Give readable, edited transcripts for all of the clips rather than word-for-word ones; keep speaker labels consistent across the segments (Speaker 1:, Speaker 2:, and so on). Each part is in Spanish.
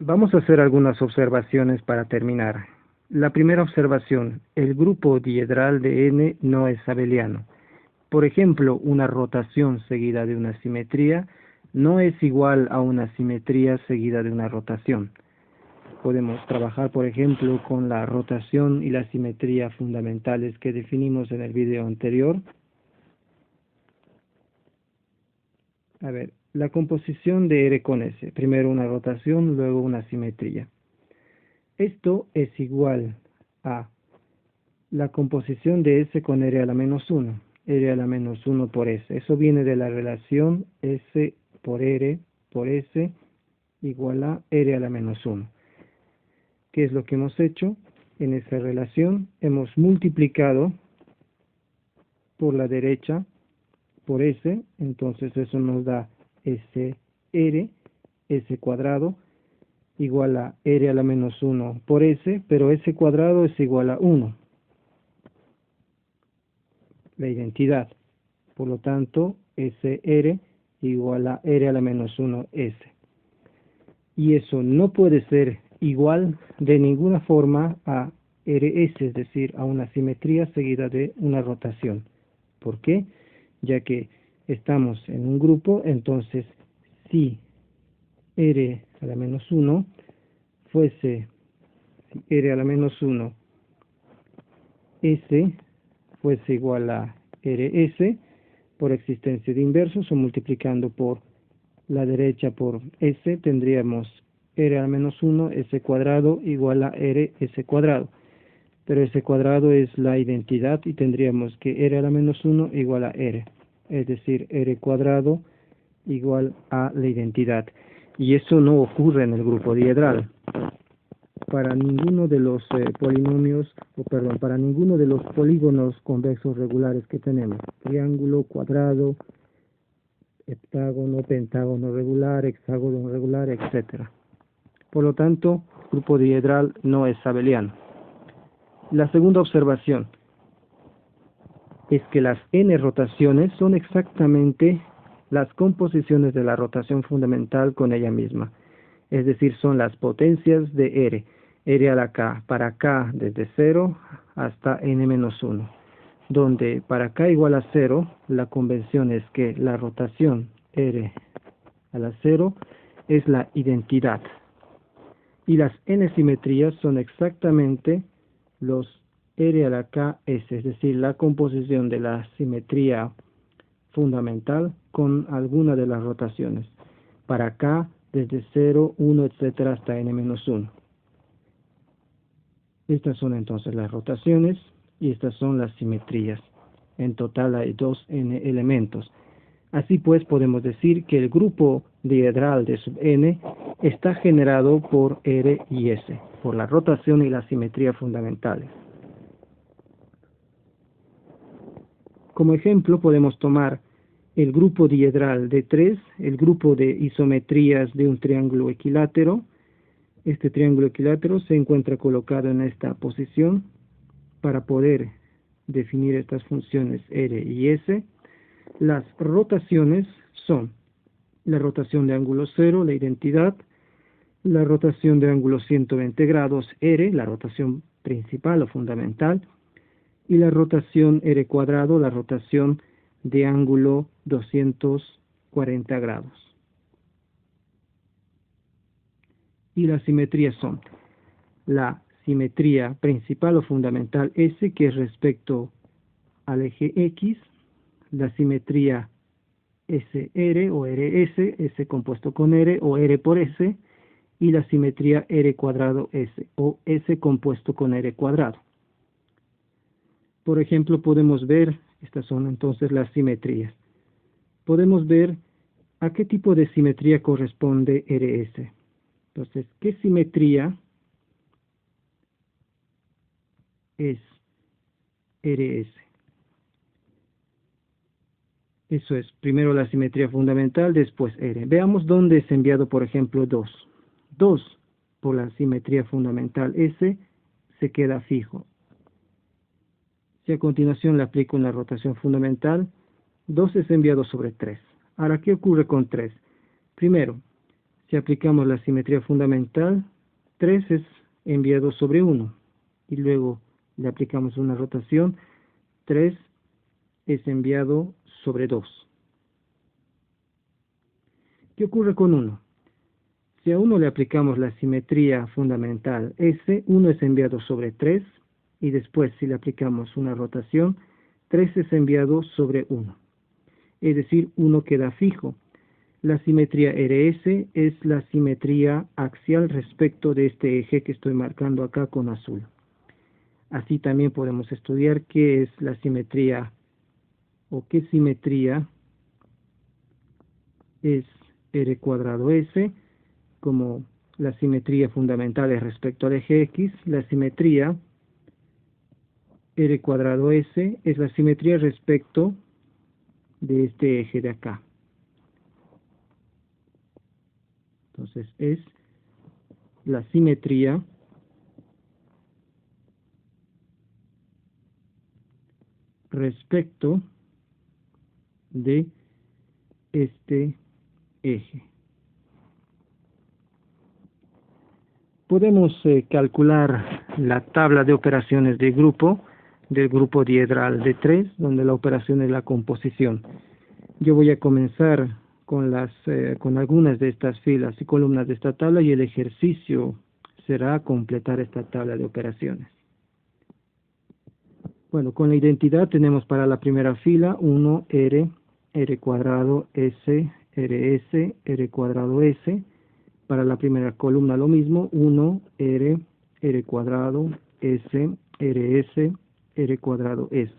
Speaker 1: Vamos a hacer algunas observaciones para terminar. La primera observación, el grupo diedral de n no es abeliano. Por ejemplo, una rotación seguida de una simetría no es igual a una simetría seguida de una rotación. Podemos trabajar, por ejemplo, con la rotación y la simetría fundamentales que definimos en el video anterior. A ver, la composición de R con S. Primero una rotación, luego una simetría. Esto es igual a la composición de S con R a la menos 1. R a la menos 1 por S. Eso viene de la relación S por R por S igual a R a la menos 1. ¿Qué es lo que hemos hecho? En esa relación hemos multiplicado por la derecha por S, entonces eso nos da SR, S cuadrado, igual a R a la menos 1 por S, pero S cuadrado es igual a 1, la identidad. Por lo tanto, SR igual a R a la menos 1 S. Y eso no puede ser igual de ninguna forma a RS, es decir, a una simetría seguida de una rotación. ¿Por qué? Ya que estamos en un grupo, entonces si R a la menos 1 fuese R a la menos 1 S fuese igual a RS, por existencia de inversos o multiplicando por la derecha por S, tendríamos R a la menos 1 S cuadrado igual a R S cuadrado. Pero S cuadrado es la identidad y tendríamos que R a la menos 1 igual a R. Es decir, R cuadrado igual a la identidad. Y eso no ocurre en el grupo diedral. Para ninguno de los para ninguno de los polígonos convexos regulares que tenemos, triángulo, cuadrado, heptágono, pentágono regular, hexágono regular, etc. Por lo tanto, el grupo diedral no es abeliano. La segunda observación es que las n rotaciones son exactamente las composiciones de la rotación fundamental con ella misma. Es decir, son las potencias de R. R a la K, para K desde 0 hasta n-1, donde para K igual a 0, la convención es que la rotación R a la 0 es la identidad. Y las n simetrías son exactamente los R a la K S, es decir, la composición de la simetría fundamental con alguna de las rotaciones. Para K, desde 0, 1, etc. hasta n-1. Estas son entonces las rotaciones y estas son las simetrías. En total hay 2n elementos. Así pues, podemos decir que el grupo diedral de sub n está generado por R y S, por la rotación y la simetría fundamentales. Como ejemplo, podemos tomar el grupo diedral de 3, el grupo de isometrías de un triángulo equilátero. Este triángulo equilátero se encuentra colocado en esta posición para poder definir estas funciones R y S. Las rotaciones son la rotación de ángulo 0, la identidad, la rotación de ángulo 120 grados, R, la rotación principal o fundamental, y la rotación R cuadrado, la rotación de ángulo 240 grados. Y las simetrías son la simetría principal o fundamental S, que es respecto al eje X, la simetría SR o RS, S compuesto con R o R por S, y la simetría R cuadrado S o S compuesto con R cuadrado. Por ejemplo, podemos ver, estas son entonces las simetrías. Podemos ver a qué tipo de simetría corresponde RS. Entonces, ¿qué simetría es RS? Eso es, primero la simetría fundamental, después R. Veamos dónde es enviado, por ejemplo, 2. 2 por la simetría fundamental S se queda fijo. Si a continuación le aplico una rotación fundamental, 2 es enviado sobre 3. Ahora, ¿qué ocurre con 3? Primero, Si aplicamos la simetría fundamental, 3 es enviado sobre 1. Y luego le aplicamos una rotación, 3 es enviado sobre 2. ¿Qué ocurre con 1? Si a 1 le aplicamos la simetría fundamental S, 1 es enviado sobre 3, y después si le aplicamos una rotación, 3 es enviado sobre 1. Es decir, 1 queda fijo. La simetría RS es la simetría axial respecto de este eje que estoy marcando acá con azul. Así también podemos estudiar qué es la simetría o qué simetría es R cuadrado S, como la simetría fundamental es respecto al eje X. La simetría R cuadrado S es la simetría respecto de este eje de acá. Entonces es la simetría respecto de este eje. Podemos calcular la tabla de operaciones de grupo del grupo diedral de 3, donde la operación es la composición. Yo voy a comenzar con algunas de estas filas y columnas de esta tabla, y el ejercicio será completar esta tabla de operaciones. Bueno, con la identidad tenemos para la primera fila 1, R cuadrado, S, RS, R cuadrado, S. Para la primera columna lo mismo, 1, R cuadrado, S, RS, R cuadrado, S.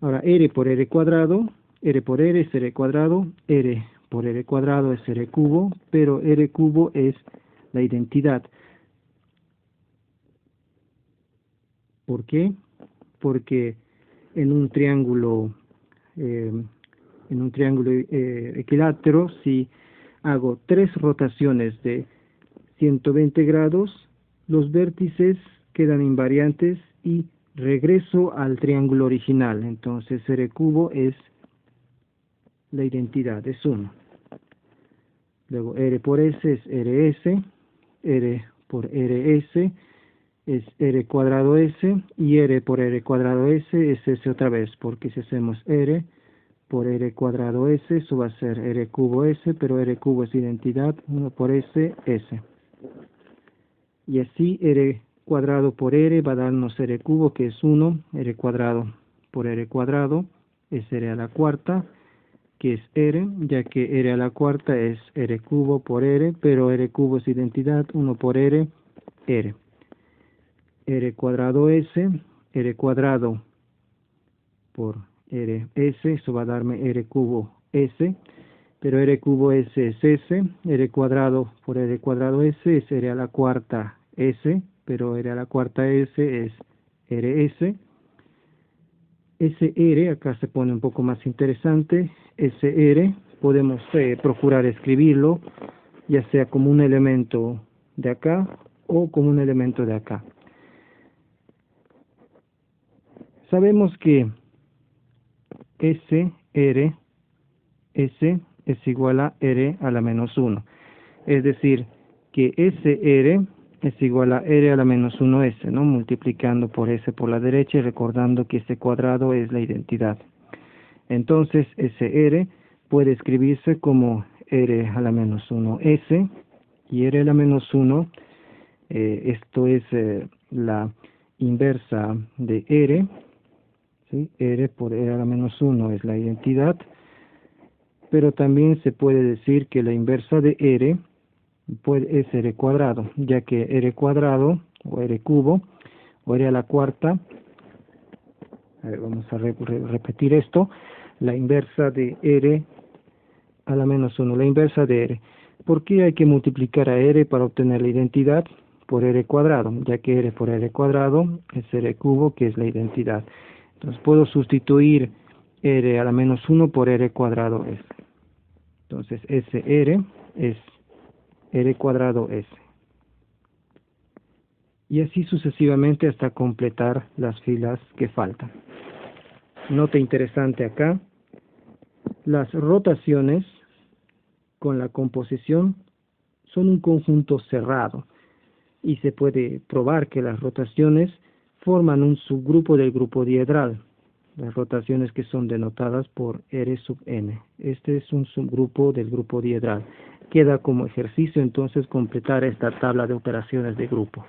Speaker 1: Ahora, R por R cuadrado, R por R es R cuadrado, R por R cuadrado es R cubo, pero R cubo es la identidad. ¿Por qué? Porque en un triángulo equilátero, si hago 3 rotaciones de 120 grados, los vértices quedan invariantes y regreso al triángulo original. Entonces R cubo es la identidad, es 1. Luego R por S es RS, R por RS es R cuadrado S, y R por R cuadrado S es S otra vez, porque si hacemos R por R cuadrado S, eso va a ser R cubo S, pero R cubo es identidad, 1 por S, S. Y así R cuadrado por R va a darnos R cubo, que es 1, R cuadrado por R cuadrado es R a la cuarta, que es R, ya que R a la cuarta es R cubo por R, pero R cubo es identidad, 1 por R, R. R cuadrado S, R cuadrado por R S, eso va a darme R cubo S, pero R cubo S es S, R cuadrado por R cuadrado S es R a la cuarta S, pero R a la cuarta S es RS. SR, acá se pone un poco más interesante, SR, podemos procurar escribirlo, ya sea como un elemento de acá o como un elemento de acá. Sabemos que SR, S es igual a R a la menos 1. Es decir, que SR es igual a R a la menos 1S, ¿no? Multiplicando por S por la derecha y recordando que este cuadrado es la identidad. Entonces, SR puede escribirse como R a la menos 1S, y R a la menos 1, esto es la inversa de R, ¿sí? R por R a la menos 1 es la identidad, pero también se puede decir que la inversa de R es R cuadrado, ya que R cuadrado o R cubo o R a la cuarta, vamos a repetir esto, la inversa de R a la menos 1, la inversa de R. ¿Por qué hay que multiplicar a R para obtener la identidad? Por R cuadrado, ya que R por R cuadrado es R cubo, que es la identidad. Entonces puedo sustituir R a la menos 1 por R cuadrado S. Entonces SR es R cuadrado S. Y así sucesivamente hasta completar las filas que faltan. Nota interesante acá, las rotaciones con la composición son un conjunto cerrado y se puede probar que las rotaciones forman un subgrupo del grupo diedral, las rotaciones que son denotadas por R sub n. Este es un subgrupo del grupo diedral. Queda como ejercicio entonces completar esta tabla de operaciones de grupo.